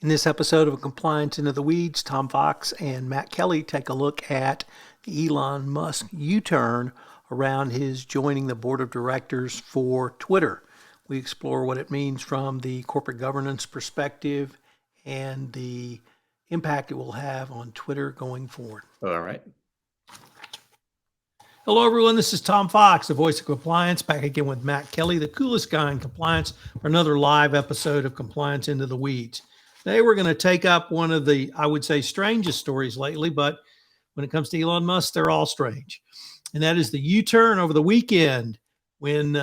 In this episode of Compliance Into the Weeds, Tom Fox and Matt Kelly take a look at the Elon Musk U-turn around his joining the board of directors for Twitter. We explore what it means from the corporate governance perspective and the impact it will have on Twitter going forward. All right. Hello, everyone. This is Tom Fox, the voice of compliance, back again with Matt Kelly, the coolest guy in compliance, for another live episode of Compliance Into the Weeds. Today, we're going to take up one of the, I would say, strangest stories lately, but when it comes to Elon Musk, they're all strange. And that is the U-turn over the weekend when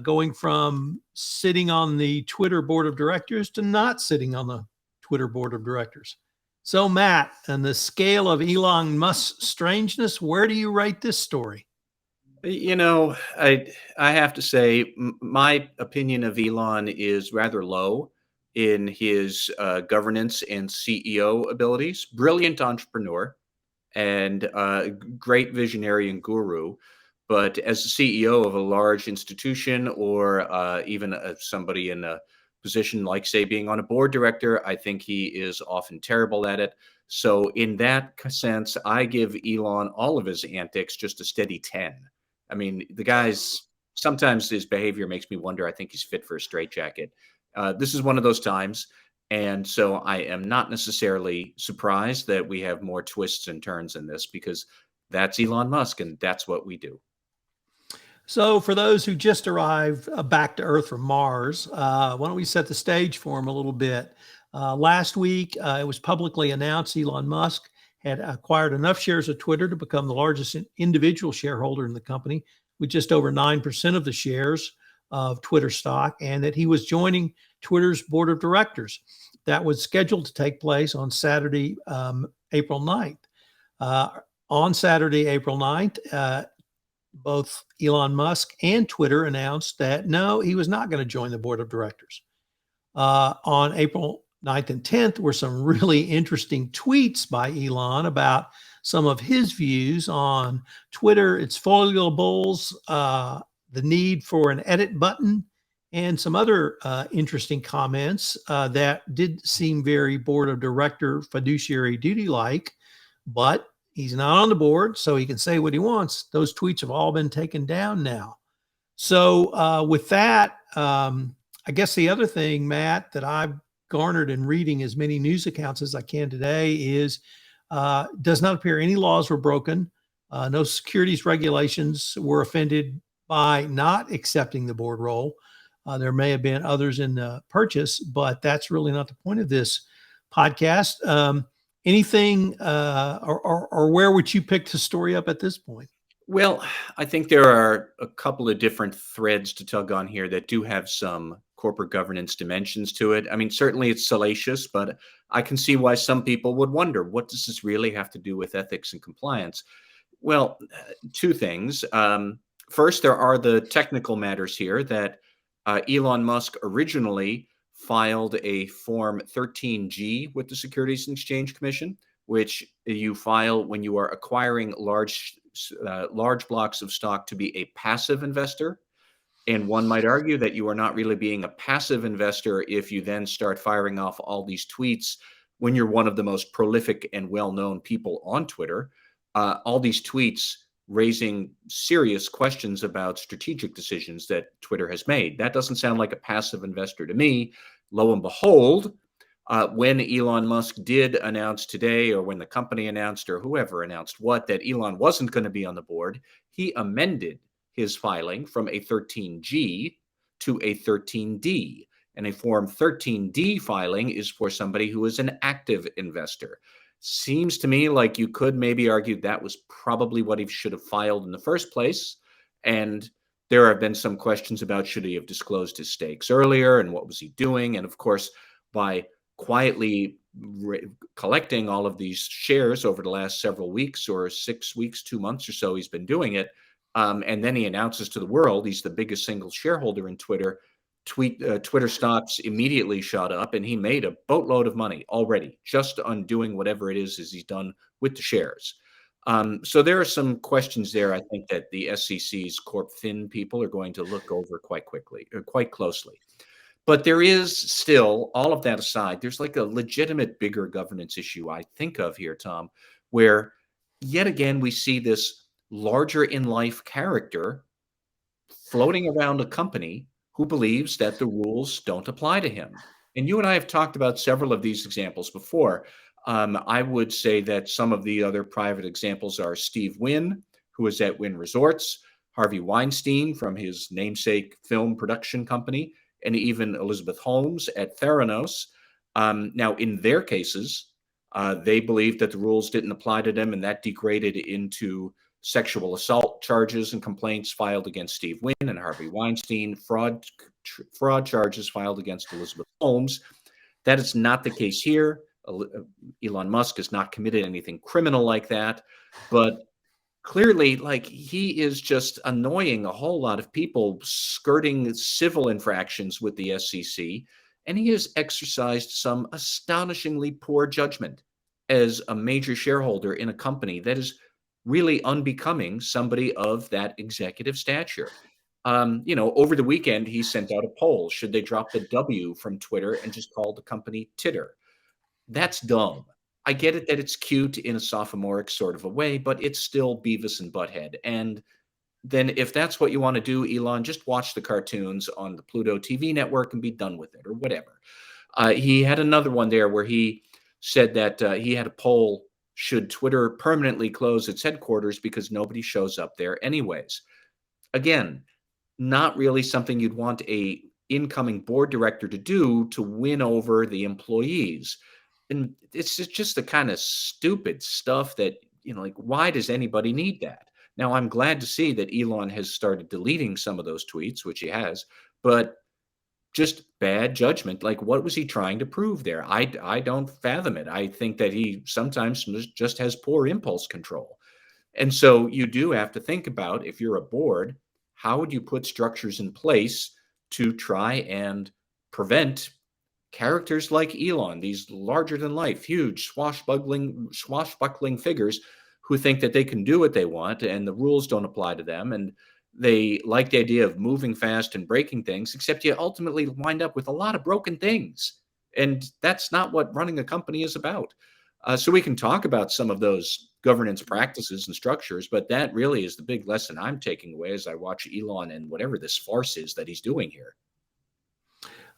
going from sitting on the Twitter board of directors to not sitting on the Twitter board of directors. So, Matt, on the scale of Elon Musk's strangeness, where do you rate this story? You know, I have to say, my opinion of Elon is rather low in his governance and CEO abilities. Brilliant entrepreneur and great visionary and guru, but as the CEO of a large institution or even somebody in a position like, say, being on a board director, I think he is often terrible at it. So, in that sense, I give Elon all of his antics just a steady 10. I mean, the guy's sometimes his behavior makes me wonder. I think he's fit for a straitjacket. This is one of those times. And so I am not necessarily surprised that we have more twists and turns in this because that's Elon Musk and that's what we do. So, for those who just arrived back to Earth from Mars, why don't we set the stage for them a little bit? Last week, it was publicly announced Elon Musk had acquired enough shares of Twitter to become the largest individual shareholder in the company, with just over 9% of the shares of Twitter stock, and that he was joining Twitter's board of directors. That was scheduled to take place on Saturday, April 9th. On Saturday, April 9th, both Elon Musk and Twitter announced that no, he was not going to join the board of directors. On April 9th and 10th were some really interesting tweets by Elon about some of his views on Twitter, its foilables, the need for an edit button, and some other interesting comments that did seem very board of director fiduciary duty like, but he's not on the board, so he can say what he wants. Those tweets have all been taken down now. So with that, I guess the other thing, Matt, that I've garnered in reading as many news accounts as I can today is does not appear any laws were broken. No securities regulations were offended by not accepting the board role. There may have been others in the purchase, but that's really not the point of this podcast. Anything or where would you pick the story up at this point? Well, I think there are a couple of different threads to tug on here that do have some corporate governance dimensions to it. I mean, certainly it's salacious, but I can see why some people would wonder, what does this really have to do with ethics and compliance? Well, two things. First, there are the technical matters here that Elon Musk originally filed a Form 13G with the Securities and Exchange Commission, which you file when you are acquiring large blocks of stock to be a passive investor. And one might argue that you are not really being a passive investor if you then start firing off all these tweets when you're one of the most prolific and well-known people on Twitter. All these tweets raising serious questions about strategic decisions that Twitter has made. That doesn't sound like a passive investor to me. Lo and behold, when Elon Musk did announce today, or when the company announced, or whoever announced what, that Elon wasn't going to be on the board, he amended his filing from a 13G to a 13D. And a Form 13D filing is for somebody who is an active investor. Seems to me like you could maybe argue that was probably what he should have filed in the first place. And there have been some questions about should he have disclosed his stakes earlier and what was he doing? And of course, by quietly collecting all of these shares over the last several weeks or 6 weeks, 2 months or so, he's been doing it. And then he announces to the world he's the biggest single shareholder in Twitter. Twitter stocks immediately shot up, and he made a boatload of money already just on doing whatever it is he's done with the shares. So there are some questions there. I think that the SEC's Corp Fin people are going to look over quite quickly, or quite closely. But there is still, all of that aside, there's like a legitimate bigger governance issue I think of here, Tom, where yet again we see this larger in life character floating around a company who believes that the rules don't apply to him. And you and I have talked about several of these examples before. I would say that some of the other private examples are Steve Wynn, who is at Wynn Resorts, Harvey Weinstein from his namesake film production company, and even Elizabeth Holmes at Theranos. Now, in their cases, they believed that the rules didn't apply to them, and that degraded into sexual assault charges and complaints filed against Steve Wynn and Harvey Weinstein, fraud charges filed against Elizabeth Holmes. That is not the case here. Elon Musk has not committed anything criminal like that, but clearly, like, he is just annoying a whole lot of people, skirting civil infractions with the SEC, and he has exercised some astonishingly poor judgment as a major shareholder in a company that is really unbecoming somebody of that executive stature. Over the weekend, he sent out a poll. Should they drop the W from Twitter and just call the company Titter? That's dumb. I get it that it's cute in a sophomoric sort of a way, but it's still Beavis and Butthead. And then if that's what you want to do, Elon, just watch the cartoons on the Pluto TV network and be done with it or whatever. He had another one there where he said that he had a poll: should Twitter permanently close its headquarters because nobody shows up there anyways? Again, not really something you'd want a incoming board director to do to win over the employees. And it's just the kind of stupid stuff that, like, why does anybody need that? Now, I'm glad to see that Elon has started deleting some of those tweets, which he has, but just bad judgment. Like, what was he trying to prove there? I don't fathom it. I think that he sometimes just has poor impulse control. And so you do have to think about, if you're a board, how would you put structures in place to try and prevent characters like Elon, these larger than life, huge, swashbuckling figures who think that they can do what they want and the rules don't apply to them. And they like the idea of moving fast and breaking things, except you ultimately wind up with a lot of broken things. And that's not what running a company is about. So we can talk about some of those governance practices and structures, but that really is the big lesson I'm taking away as I watch Elon and whatever this farce is that he's doing here.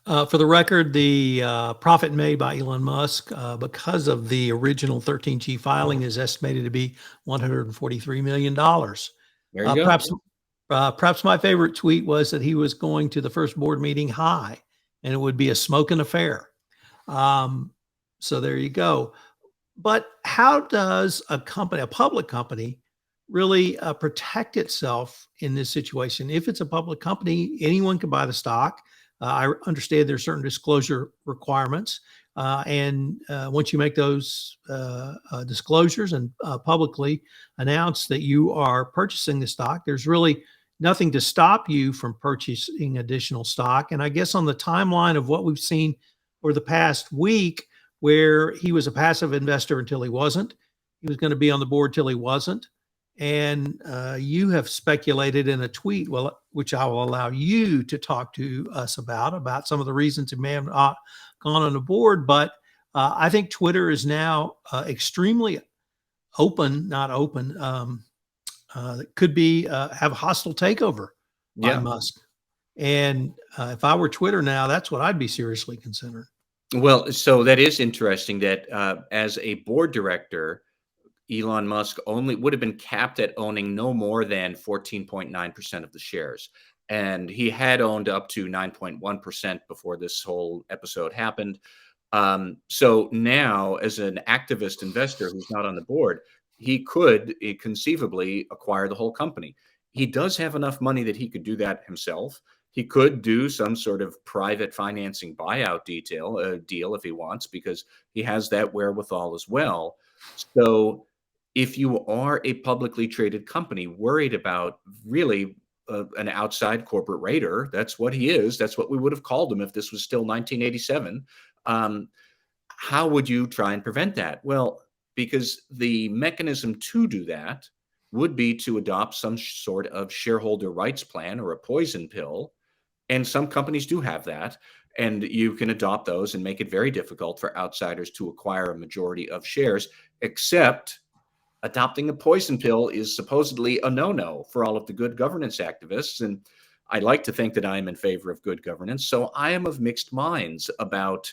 For the record, the profit made by Elon Musk because of the original 13G filing is estimated to be $143 million. There you go. Perhaps my favorite tweet was that he was going to the first board meeting high, and it would be a smoking affair. So there you go. But how does a public company, really protect itself in this situation? If it's a public company, anyone can buy the stock. I understand there's certain disclosure requirements. And once you make those disclosures and publicly announce that you are purchasing the stock, there's really nothing to stop you from purchasing additional stock. And I guess on the timeline of what we've seen for the past week, where he was a passive investor until he wasn't, he was going to be on the board till he wasn't. And you have speculated in a tweet, well, which I will allow you to talk to us about some of the reasons it may have not gone on the board. But I think Twitter is now extremely open, not open, could be have a hostile takeover by Musk. And if I were Twitter now, that's what I'd be seriously considering. Well, so that is interesting that as a board director, Elon Musk only would have been capped at owning no more than 14.9% of the shares. And he had owned up to 9.1% before this whole episode happened. So now, as an activist investor who's not on the board, he could conceivably acquire the whole company. He does have enough money that he could do that himself. He could do some sort of private financing buyout deal if he wants, because he has that wherewithal as well. So if you are a publicly traded company worried about really an outside corporate raider, that's what he is. That's what we would have called him if this was still 1987. How would you try and prevent that? Well, because the mechanism to do that would be to adopt some sort of shareholder rights plan or a poison pill And some companies do have that. And you can adopt those and make it very difficult for outsiders to acquire a majority of shares, except adopting a poison pill is supposedly a no-no for all of the good governance activists. And I like to think that I am in favor of good governance. So I am of mixed minds about,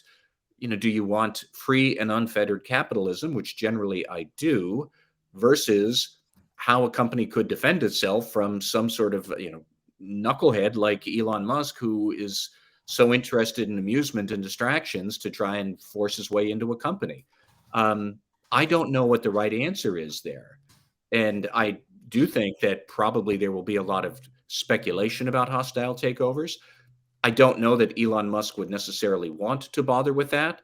do you want free and unfettered capitalism, which generally I do, versus how a company could defend itself from some sort of, knucklehead like Elon Musk, who is so interested in amusement and distractions to try and force his way into a company. Um, I don't know what the right answer is there. And I do think that probably there will be a lot of speculation about hostile takeovers. I don't know that Elon Musk would necessarily want to bother with that.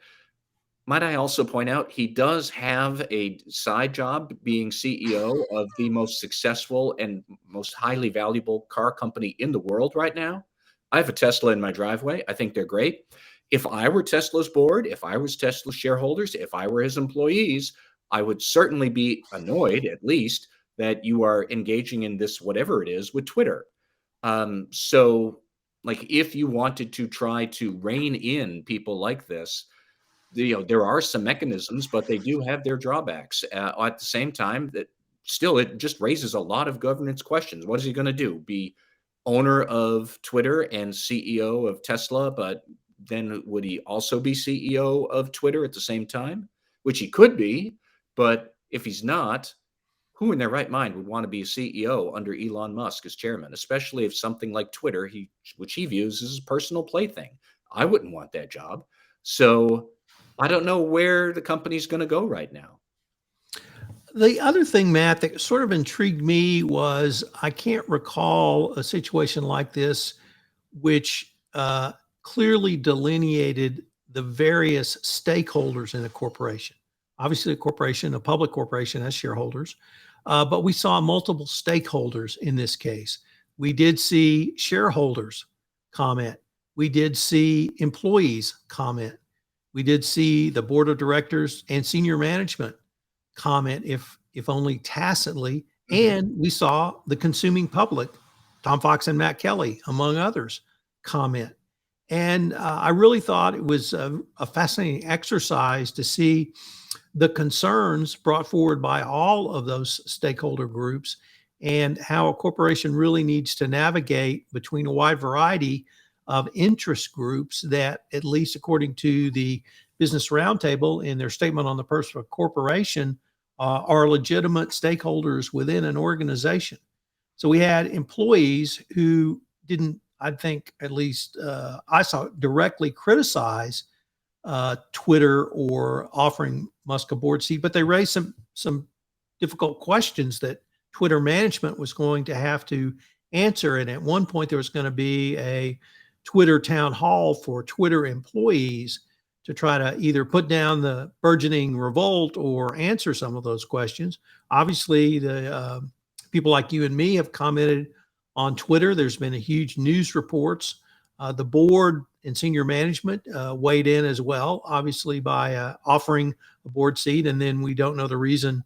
Might I also point out he does have a side job being CEO of the most successful and most highly valuable car company in the world right now. I have a Tesla in my driveway. I think they're great. If I were Tesla's board, if I was Tesla's shareholders, if I were his employees, I would certainly be annoyed, at least, that you are engaging in this, whatever it is, with Twitter. So, like, if you wanted to try to rein in people like this, there are some mechanisms, but they do have their drawbacks. At the same time, that still it just raises a lot of governance questions. What is he going to do? Be owner of Twitter and CEO of Tesla, but then would he also be CEO of Twitter at the same time? Which he could be, but if he's not, who in their right mind would want to be a CEO under Elon Musk as chairman, especially if something like Twitter, which he views as a personal plaything? I wouldn't want that job. So I don't know where the company's going to go right now. The other thing, Matt, that sort of intrigued me was I can't recall a situation like this which clearly delineated the various stakeholders in a corporation. Obviously, a corporation, a public corporation, has shareholders, but we saw multiple stakeholders in this case. We did see shareholders comment. We did see employees comment. We did see the board of directors and senior management comment, if only tacitly, Mhm. and we saw the consuming public, Tom Fox and Matt Kelly, among others, comment. And I really thought it was a fascinating exercise to see the concerns brought forward by all of those stakeholder groups and how a corporation really needs to navigate between a wide variety of interest groups that, at least according to the Business Roundtable in their statement on the purpose of a corporation, are legitimate stakeholders within an organization. So we had employees who didn't, I think, at least I saw, directly criticize Twitter or offering Musk a board seat, but they raised some difficult questions that Twitter management was going to have to answer. And at one point, there was going to be a Twitter town hall for Twitter employees to try to either put down the burgeoning revolt or answer some of those questions. Obviously, the people like you and me have commented on Twitter. There's been a huge news reports. The board and senior management weighed in as well, obviously by offering a board seat. And then we don't know the reason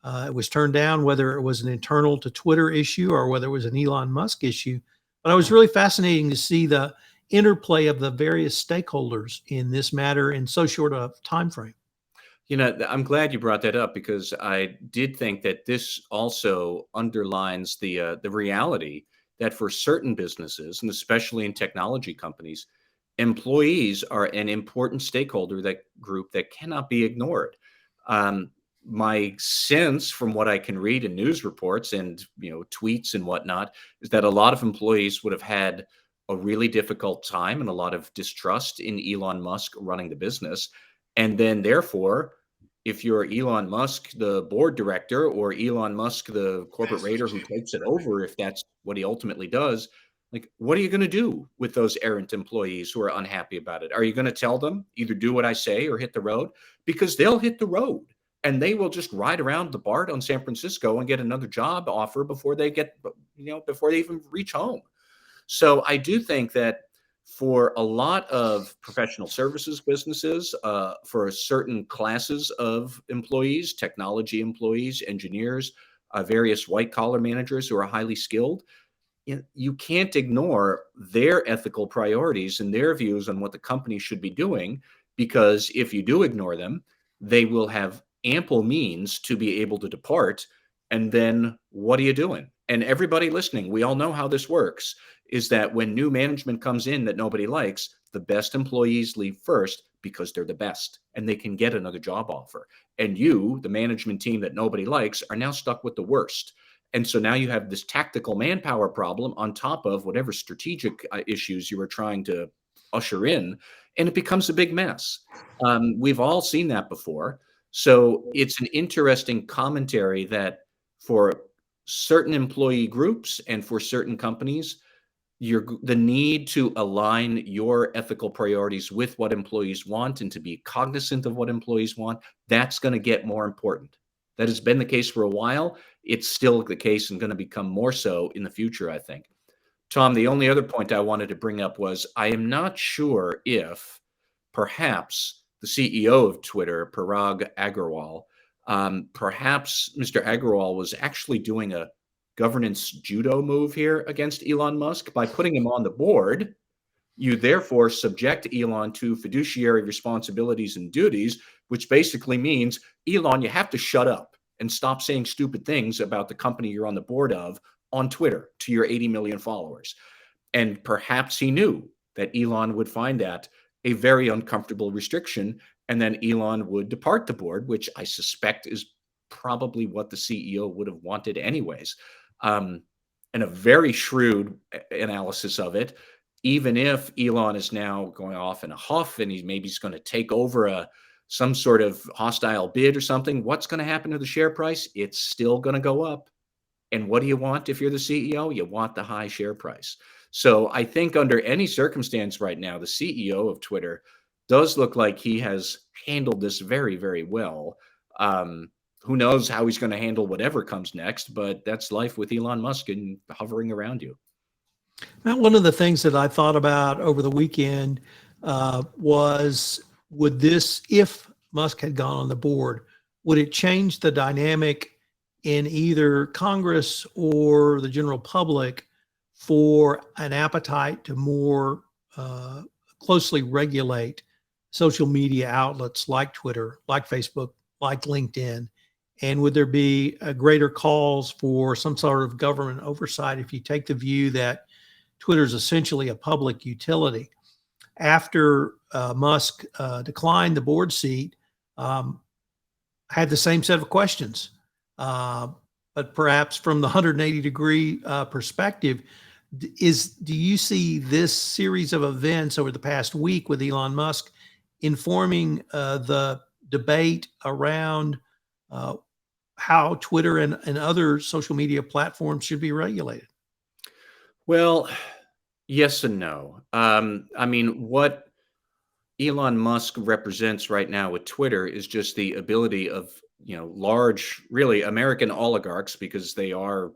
it was turned down, whether it was an internal to Twitter issue or whether it was an Elon Musk issue. But it was really fascinating to see the interplay of the various stakeholders in this matter in so short a time frame. I'm glad you brought that up because I did think that this also underlines the reality that for certain businesses, and especially in technology companies, employees are an important stakeholder that group that cannot be ignored. Um, my sense, from what I can read in news reports and tweets and whatnot, is that a lot of employees would have had a really difficult time and a lot of distrust in Elon Musk running the business, and then therefore, if you're Elon Musk, the board director, or Elon Musk, the corporate raider who takes it over, if that's what he ultimately does, like, what are you going to do with those errant employees who are unhappy about it? Are you going to tell them either do what I say or hit the road? Because they'll hit the road and they will just ride around the BART on San Francisco and get another job offer before they before they even reach home. So I do think that for a lot of professional services businesses, for certain classes of employees, technology employees, engineers, various white collar managers who are highly skilled, you can't ignore their ethical priorities and their views on what the company should be doing, because if you do ignore them, they will have ample means to be able to depart. And then what are you doing? And everybody listening, we all know how this works, is that when new management comes in that nobody likes, the best employees leave first because they're the best and they can get another job offer. And you, the management team that nobody likes, are now stuck with the worst. And so now you have this tactical manpower problem on top of whatever strategic issues you were trying to usher in, and it becomes a big mess. We've all seen that before. So it's an interesting commentary that for certain employee groups and for certain companies, the need to align your ethical priorities with what employees want and to be cognizant of what employees want, that's going to get more important. That has been the case for a while. It's still the case and going to become more so in the future, I think. Tom, the only other point I wanted to bring up was I am not sure if perhaps the CEO of Twitter, Parag Agrawal, perhaps Mr. Agrawal was actually doing a governance judo move here against Elon Musk by putting him on the board. You therefore subject Elon to fiduciary responsibilities and duties, which basically means, Elon, you have to shut up and stop saying stupid things about the company you're on the board of on Twitter to your 80 million followers. And perhaps he knew that Elon would find that a very uncomfortable restriction, and then Elon would depart the board, which I suspect is probably what the CEO would have wanted anyways. And a very shrewd analysis of it, even if Elon is now going off in a huff and he's going to take over some sort of hostile bid or something, what's going to happen to the share price? It's still going to go up. And what do you want if you're the CEO? You want the high share price. So I think under any circumstance right now, the CEO of Twitter does look like he has handled this very, very well. Who knows how he's going to handle whatever comes next, but that's life with Elon Musk and hovering around you. Now, one of the things that I thought about over the weekend was, would this, if Musk had gone on the board, would it change the dynamic in either Congress or the general public for an appetite to more closely regulate social media outlets like Twitter, like Facebook, like LinkedIn? And would there be a greater calls for some sort of government oversight if you take the view that Twitter is essentially a public utility? After Musk declined the board seat, had the same set of questions, but perhaps from the 180-degree perspective. Do you see this series of events over the past week with Elon Musk informing the debate around how Twitter and other social media platforms should be regulated? Well, yes and no. I mean, what Elon Musk represents right now with Twitter is just the ability of, large, really American oligarchs, because they are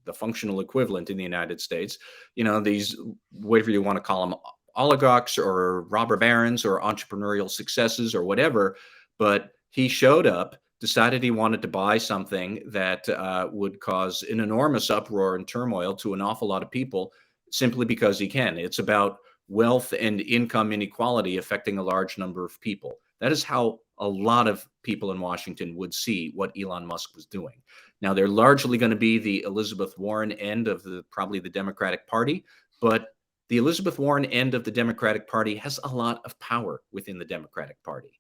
the functional equivalent in the United States. These, whatever you want to call them, oligarchs or robber barons or entrepreneurial successes or whatever. But he showed up, decided he wanted to buy something that would cause an enormous uproar and turmoil to an awful lot of people simply because he can. It's about wealth and income inequality affecting a large number of people. That is how a lot of people in Washington would see what Elon Musk was doing. Now, they're largely going to be the Elizabeth Warren end of probably the Democratic Party, but the Elizabeth Warren end of the Democratic Party has a lot of power within the Democratic Party.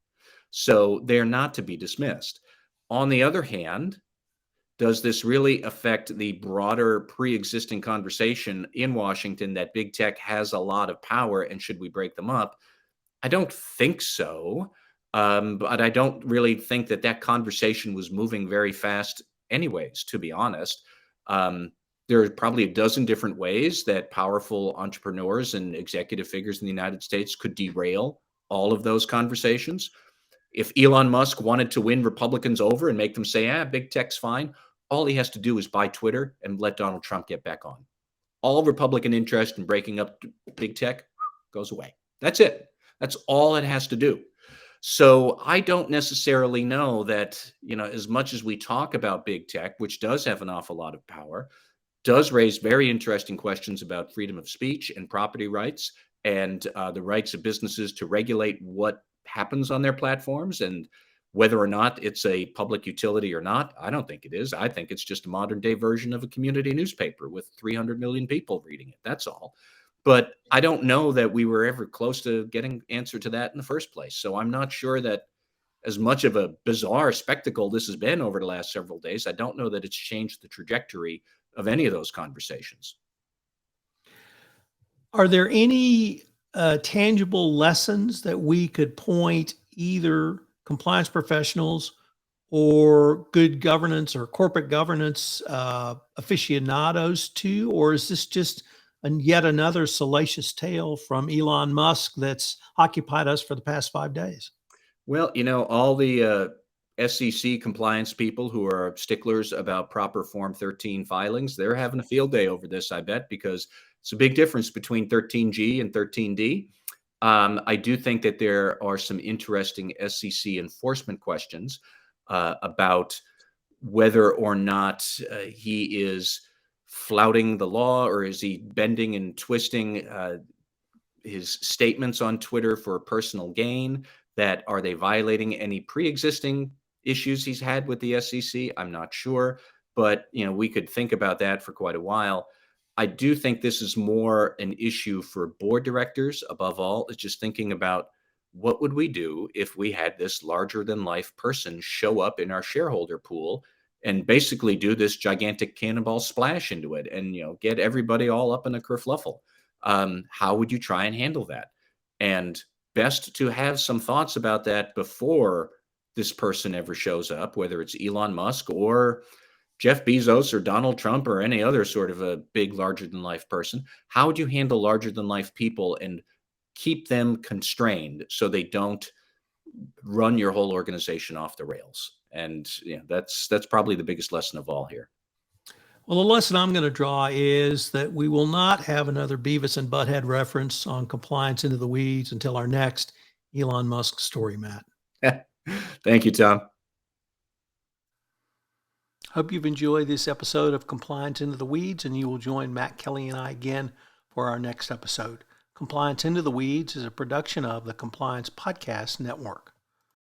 So they're not to be dismissed. On the other hand, does this really affect the broader pre-existing conversation in Washington that big tech has a lot of power and should we break them up? I don't think so. But I don't really think that conversation was moving very fast anyways, to be honest. There are probably a dozen different ways that powerful entrepreneurs and executive figures in the United States could derail all of those conversations. If Elon Musk wanted to win Republicans over and make them say, big tech's fine, all he has to do is buy Twitter and let Donald Trump get back on. All Republican interest in breaking up big tech goes away. That's it. That's all it has to do. So I don't necessarily know that, as much as we talk about big tech, which does have an awful lot of power, does raise very interesting questions about freedom of speech and property rights and the rights of businesses to regulate what happens on their platforms and whether or not it's a public utility or not. I don't think it is. I think it's just a modern day version of a community newspaper with 300 million people reading it. That's all. But I don't know that we were ever close to getting answer to that in the first place. So I'm not sure that as much of a bizarre spectacle this has been over the last several days, I don't know that it's changed the trajectory of any of those conversations. Are there any tangible lessons that we could point either compliance professionals or good governance or corporate governance aficionados to, or is this just yet another salacious tale from Elon Musk that's occupied us for the past 5 days? Well, all the SEC compliance people who are sticklers about proper Form 13 filings, they're having a field day over this, I bet, because it's a big difference between 13G and 13D. I do think that there are some interesting SEC enforcement questions about whether or not he is flouting the law or is he bending and twisting his statements on Twitter for personal gain. That are they violating any pre-existing issues he's had with the SEC? I'm not sure, but we could think about that for quite a while. I do think this is more an issue for board directors above all. It's just thinking about what would we do if we had this larger than life person show up in our shareholder pool and basically do this gigantic cannonball splash into it and get everybody all up in a kerfluffle. How would you try and handle that? And best to have some thoughts about that before this person ever shows up, whether it's Elon Musk or Jeff Bezos or Donald Trump or any other sort of a big larger than life person. How would you handle larger than life people and keep them constrained so they don't run your whole organization off the rails? And that's probably the biggest lesson of all here. Well, the lesson I'm going to draw is that we will not have another Beavis and Butthead reference on compliance into the weeds until our next Elon Musk story, Matt. Thank you, Tom. Hope you've enjoyed this episode of Compliance Into the Weeds, and you will join Matt Kelly and I again for our next episode. Compliance Into the Weeds is a production of the Compliance Podcast Network.